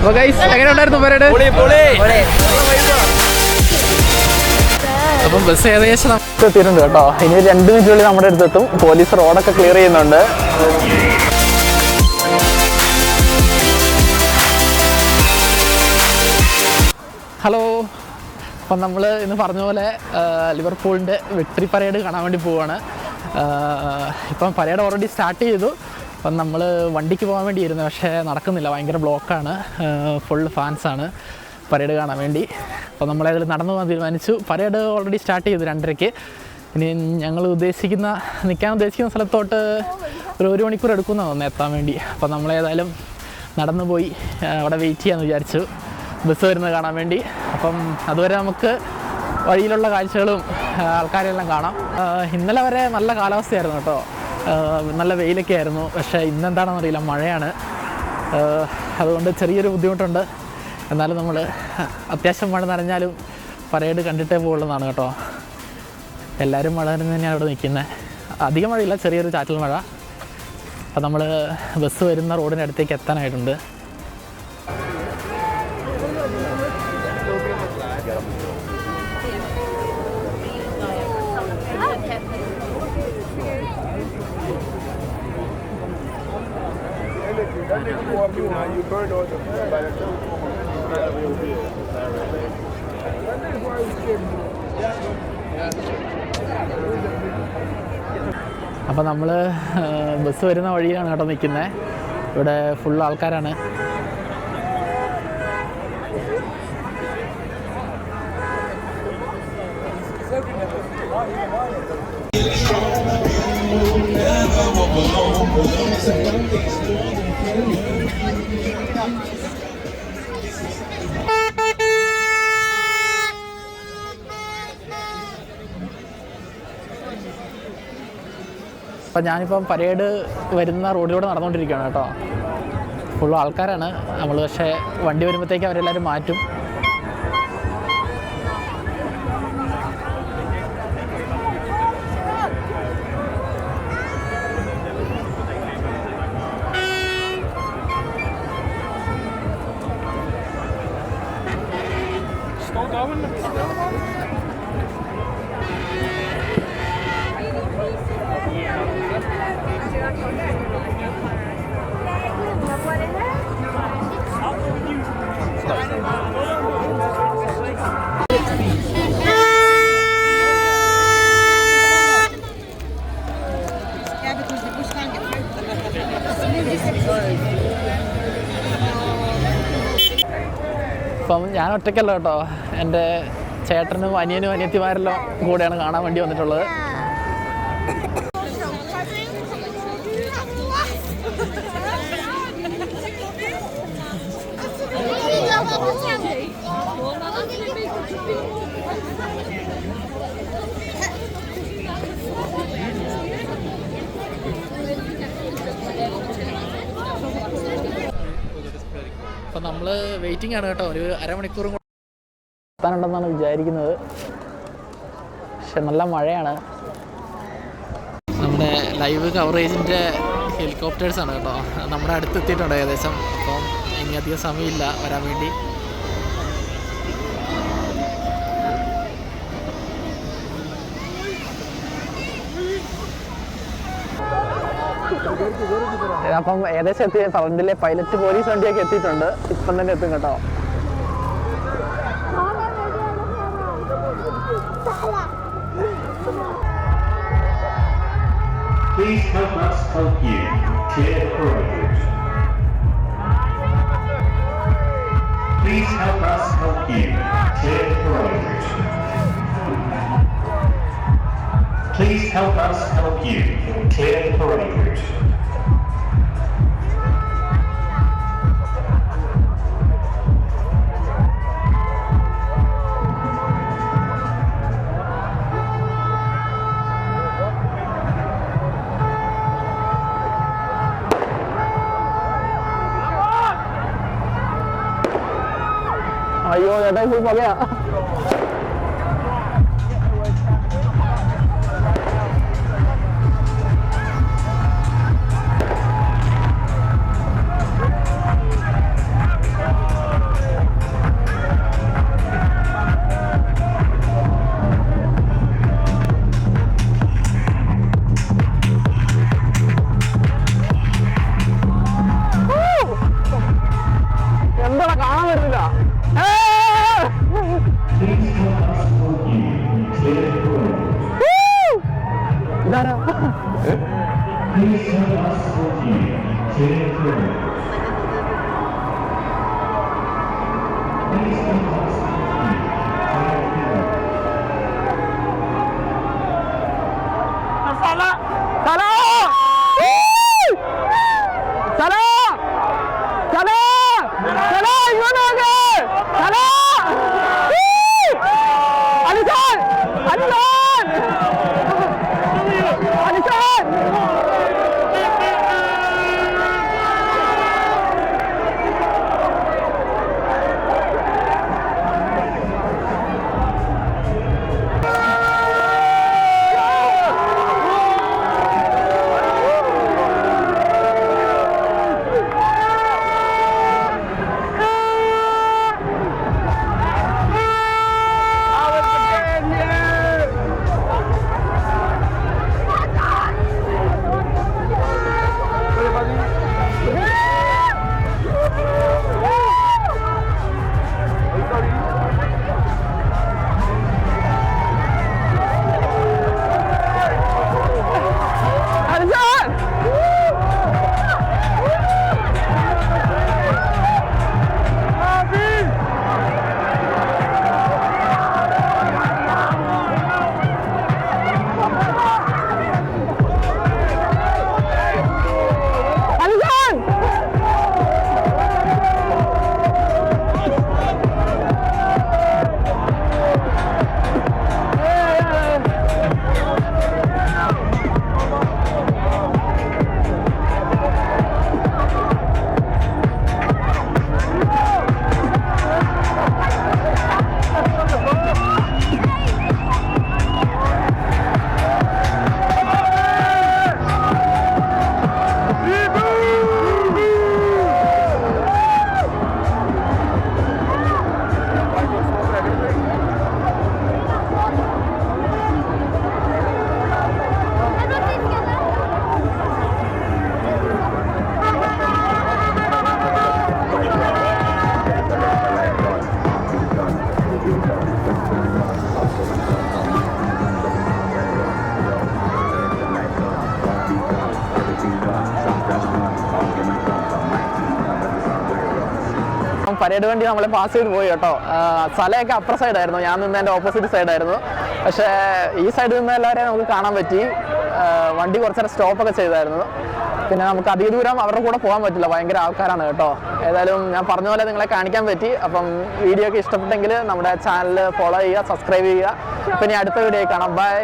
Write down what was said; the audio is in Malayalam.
അപ്പോൾ ഗൈസ് എങ്ങനെ ഉണ്ടായിരുന്നു പരേഡ്? അപ്പം ബസ് ഏകദേശം എത്തിയിട്ടുണ്ട് കേട്ടോ. ഇനി 2 മിനിറ്റിനുള്ളിൽ നമ്മുടെ അടുത്തെത്തും. പോലീസ് റോഡൊക്കെ ക്ലിയർ ചെയ്യുന്നുണ്ട്. ഹലോ, അപ്പം നമ്മൾ ഇന്ന് പറഞ്ഞ പോലെ ലിവർപൂളിൻ്റെ വിക്ടറി പരേഡ് കാണാൻ വേണ്ടി പോവുകയാണ്. ഇപ്പം പരേഡ് ഓൾറെഡി സ്റ്റാർട്ട് ചെയ്തു. അപ്പം നമ്മൾ വണ്ടിക്ക് പോകാൻ വേണ്ടി ഇരുന്നു, പക്ഷേ നടക്കുന്നില്ല, ഭയങ്കര ബ്ലോക്കാണ്. ഫുൾ ഫാൻസാണ് പരേഡ് കാണാൻ വേണ്ടി. അപ്പോൾ നമ്മളതിൽ നടന്നു പോകാൻ തീരുമാനിച്ചു. പരേഡ് ഓൾറെഡി സ്റ്റാർട്ട് ചെയ്തു 2:30. ഇനി ഞങ്ങൾ നിൽക്കാൻ ഉദ്ദേശിക്കുന്ന സ്ഥലത്തോട്ട് ഒരു 1 മണിക്കൂർ എടുക്കുമെന്നാണ് തോന്നുന്നത് എത്താൻ വേണ്ടി. അപ്പോൾ നമ്മളേതായാലും നടന്നു പോയി അവിടെ വെയിറ്റ് ചെയ്യാമെന്ന് വിചാരിച്ചു, ബസ് വരുന്നത് കാണാൻ വേണ്ടി. അപ്പം അതുവരെ നമുക്ക് വഴിയിലുള്ള കാഴ്ചകളും ആൾക്കാരെല്ലാം കാണാം. ഇന്നലെ വരെ നല്ല കാലാവസ്ഥയായിരുന്നു കേട്ടോ, നല്ല വെയിലൊക്കെ ആയിരുന്നു. പക്ഷേ ഇന്നെന്താണെന്ന് അറിയില്ല, മഴയാണ്. അതുകൊണ്ട് ചെറിയൊരു ബുദ്ധിമുട്ടുണ്ട്. എന്നാലും നമ്മൾ അത്യാവശ്യം മഴ നനഞ്ഞാലും പരേഡ് കണ്ടിട്ടേ പോകുള്ളതാണ് കേട്ടോ. എല്ലാവരും മഴ നനഞ്ഞ് തന്നെയാണ് അവിടെ നിൽക്കുന്നത്. അധികം മഴയില്ല, ചെറിയൊരു ചാറ്റൽ മഴ. അപ്പം നമ്മൾ ബസ് വരുന്ന റോഡിൻ്റെ അടുത്തേക്ക് എത്താനായിട്ടുണ്ട്. അപ്പോൾ നമ്മൾ ബസ് വരുന്ന വഴിയിലാണ് കേട്ടോ നിൽക്കുന്നത്. ഇവിടെ ഫുൾ ആൾക്കാരാണ്. അപ്പം ഞാനിപ്പം പരേഡ് വരുന്ന റോഡിലൂടെ നടന്നുകൊണ്ടിരിക്കുകയാണ് കേട്ടോ. ഫുൾ ആൾക്കാരാണ്. നമ്മൾ പക്ഷേ വണ്ടി വരുമ്പോഴത്തേക്ക് അവരെല്ലാവരും മാറ്റും. ഇപ്പം ഞാൻ ഒറ്റയ്ക്കല്ല കേട്ടോ, എൻ്റെ ചേട്ടനും അനിയനും അനിയത്തിമാരെല്ലാം കൂടെയാണ് കാണാൻ വേണ്ടി വന്നിട്ടുള്ളത്. അപ്പം നമ്മൾ വെയിറ്റിംഗ് ആണ് കേട്ടോ. ഒരു അരമണിക്കൂറും കൂടെ എത്താനുണ്ടെന്നാണ് വിചാരിക്കുന്നത്. പക്ഷെ നല്ല മഴയാണ്. നമ്മുടെ ലൈവ് കവറേജിൻ്റെ ഹെലികോപ്റ്റേഴ്സാണ് കേട്ടോ. നമ്മുടെ അടുത്തെത്തിയിട്ടുണ്ട് ഏകദേശം. അപ്പം ഇനി അധികം സമയമില്ല വരാൻ വേണ്ടി. അപ്പം ഏകദേശം എത്തിയ ഫ്രണ്ടിലെ പൈലറ്റ് പോലീസ് വണ്ടിയൊക്കെ എത്തിയിട്ടുണ്ട്. ഇപ്പം തന്നെ എത്തും കേട്ടോ. Please help us help you clear the perimeters. Please help us help you clear the perimeters. Please help us help you clear the perimeters. അയ്യോ ചേട്ടാ, full പകയാ. Please help us help you. Chair 4. Please help us help you. Chair 4. Salah! Salah! Salah! Salah! Salah! ഇങ്ങോട്ട് നോക്ക്! Salah! അലിസാൻ! അലിസാൻ! അലിസാൻ! പരേഡ് വണ്ടി നമ്മളെ പാസ് ചെയ്ത് പോയി കേട്ടോ. സ്ഥലമൊക്കെ അപ്പുറ സൈഡായിരുന്നു, ഞാൻ നിന്നതിൻ്റെ ഓപ്പോസിറ്റ് സൈഡായിരുന്നു. പക്ഷേ ഈ സൈഡിൽ നിന്ന് എല്ലാവരെയും നമുക്ക് കാണാൻ പറ്റി. വണ്ടി കുറച്ചേരം സ്റ്റോപ്പൊക്കെ ചെയ്തായിരുന്നു. പിന്നെ നമുക്ക് അധിക ദൂരം അവരുടെ കൂടെ പോകാൻ പറ്റില്ല, ഭയങ്കര ആൾക്കാരാണ് കേട്ടോ. ഏതായാലും ഞാൻ പറഞ്ഞ പോലെ നിങ്ങളെ കാണിക്കാൻ പറ്റി. അപ്പം വീഡിയോ ഒക്കെ ഇഷ്ടപ്പെട്ടെങ്കിൽ നമ്മുടെ ചാനൽ ഫോളോ ചെയ്യുക, സബ്സ്ക്രൈബ് ചെയ്യുക. പിന്നെ അടുത്ത വീഡിയോ കാണാം. ബൈ.